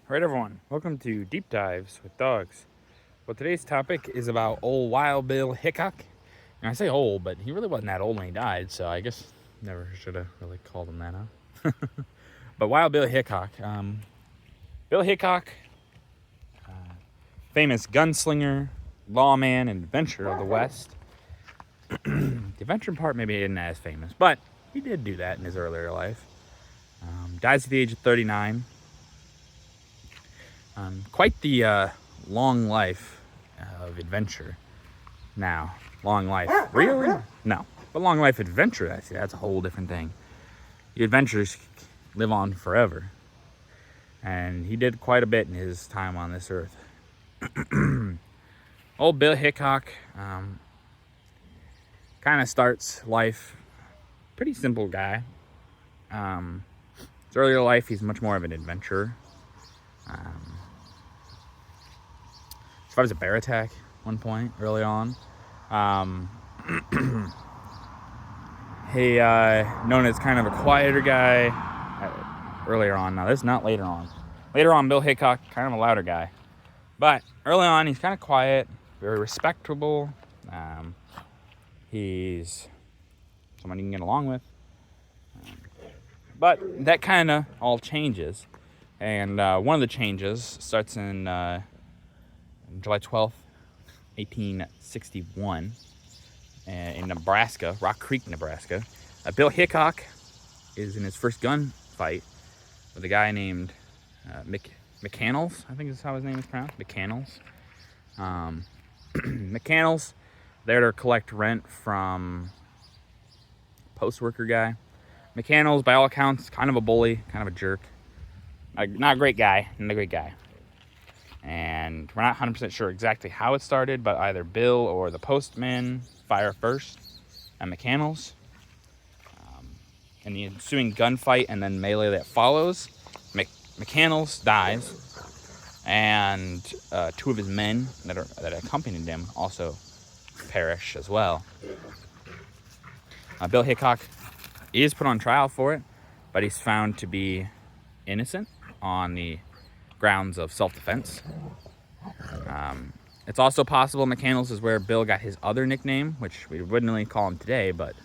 Alright everyone, welcome to Deep Dives with Dogs. Well, today's topic is about old Wild Bill Hickok. And I say old, but he really wasn't that old when he died, so I guess never should have really called him that, huh? But Wild Bill Hickok. Bill Hickok, famous gunslinger, lawman, and adventurer of the West. The adventuring part maybe isn't as famous, but he did do that in his earlier life. Dies at the age of 39. Quite the long life of adventure. Now, long life, really? No, but long life adventure, that's a whole different thing. The adventures live on forever. And he did quite a bit in his time on this earth. Old Bill Hickok kind of starts life, pretty simple guy. His earlier life, he's much more of an adventurer. Survives a bear attack one point early on. He known as kind of a quieter guy earlier on. Now this is not later on. Later on, Bill Hickok, kind of a louder guy. But early on, he's kind of quiet, very respectable. He's someone you can get along with. But that kind of all changes. And one of the changes starts in July 12th, 1861, in Nebraska, Rock Creek, Nebraska. Bill Hickok is in his first gunfight with a guy named McCannels. I think is how his name is pronounced. McCannels. McCannels, there to collect rent from post worker guy. McCannels, by all accounts, kind of a bully, kind of a jerk. Not a great guy, not a great guy. And we're not 100% sure exactly how it started, but either Bill or the postman fire first at McCannels. In the ensuing gunfight and then melee that follows, McCannels dies, and two of his men that accompanied him also perish as well. Bill Hickok is put on trial for it, but he's found to be innocent on the grounds of self-defense. It's also possible McCannels is where Bill got his other nickname, which we wouldn't really call him today, but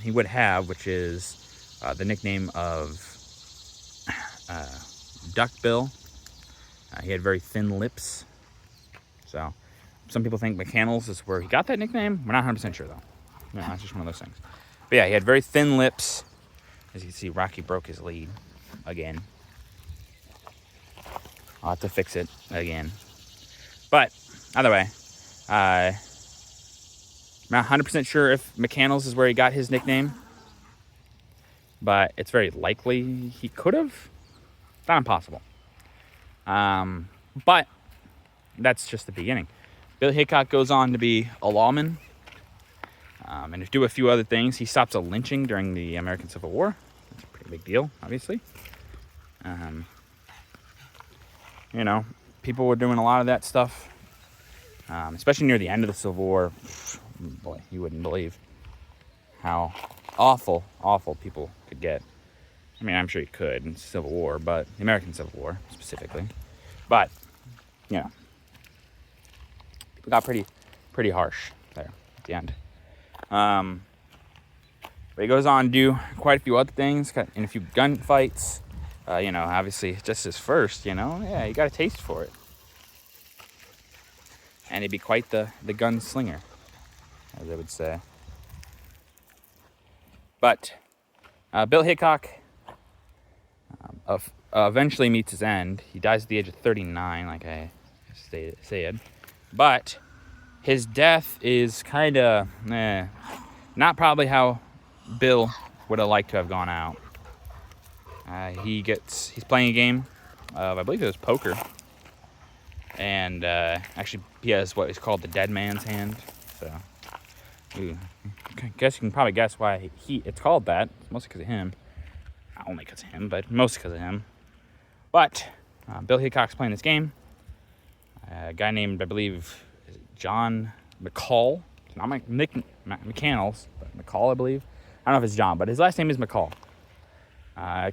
he would have, which is the nickname of Duck Bill. He had very thin lips. So some people think McCannels is where he got that nickname. We're not 100% sure, though. No, that's just one of those things. But yeah, he had very thin lips. As you can see, Rocky broke his lead again. I'll have to fix it again. But either way, I'm not 100% sure if McCannels is where he got his nickname, but it's very likely he could have. Not impossible. But that's just the beginning. Bill Hickok goes on to be a lawman and to do a few other things. He stops a lynching during the American Civil War. That's a pretty big deal, obviously. You know, people were doing a lot of that stuff, especially near the end of the Civil War. Boy, you wouldn't believe how awful people could get. I mean, I'm sure you could in the Civil War, but the American Civil War specifically. But, you know, people got pretty harsh there at the end. But he goes on to do quite a few other things, in a few gunfights. You know, obviously, just his first, you know, yeah, you got a taste for it. And he'd be quite the gunslinger, as they would say. But Bill Hickok eventually meets his end. He dies at the age of 39, like I said. But his death is kind of not probably how Bill would have liked to have gone out. He's playing a game of, I believe it was poker. And actually, he has what is called the dead man's hand. So, I guess you can probably guess why it's called that. It's mostly because of him. Not only because of him, but mostly because of him. But Bill Hickok's playing this game. A guy named, I believe, John McCall. It's not McCannels, but McCall, I believe. I don't know if it's John, but his last name is McCall.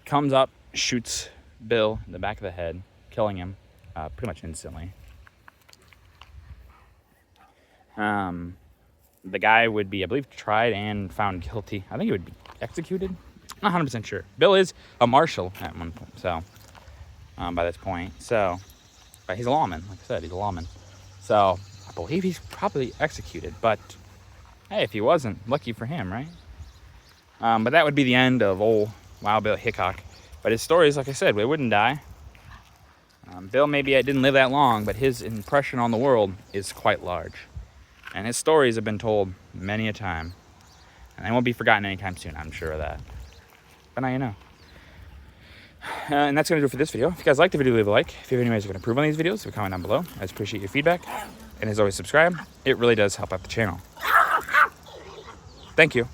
Comes up, shoots Bill in the back of the head, killing him pretty much instantly. The guy would be, I believe, tried and found guilty. I think he would be executed. Not 100% sure. Bill is a marshal at one point, so by this point. So, but he's a lawman. Like I said, he's a lawman. So I believe he's probably executed. But hey, if he wasn't, lucky for him, right? But that would be the end of old Wild Bill Hickok. But his stories, like I said, it wouldn't die. Bill maybe didn't live that long, but his impression on the world is quite large. And his stories have been told many a time. And they won't be forgotten anytime soon, I'm sure of that. But now you know. And that's going to do it for this video. If you guys liked the video, leave a like. If you have any ways you can improve on these videos, leave a comment down below. I just appreciate your feedback. And as always, subscribe. It really does help out the channel. Thank you.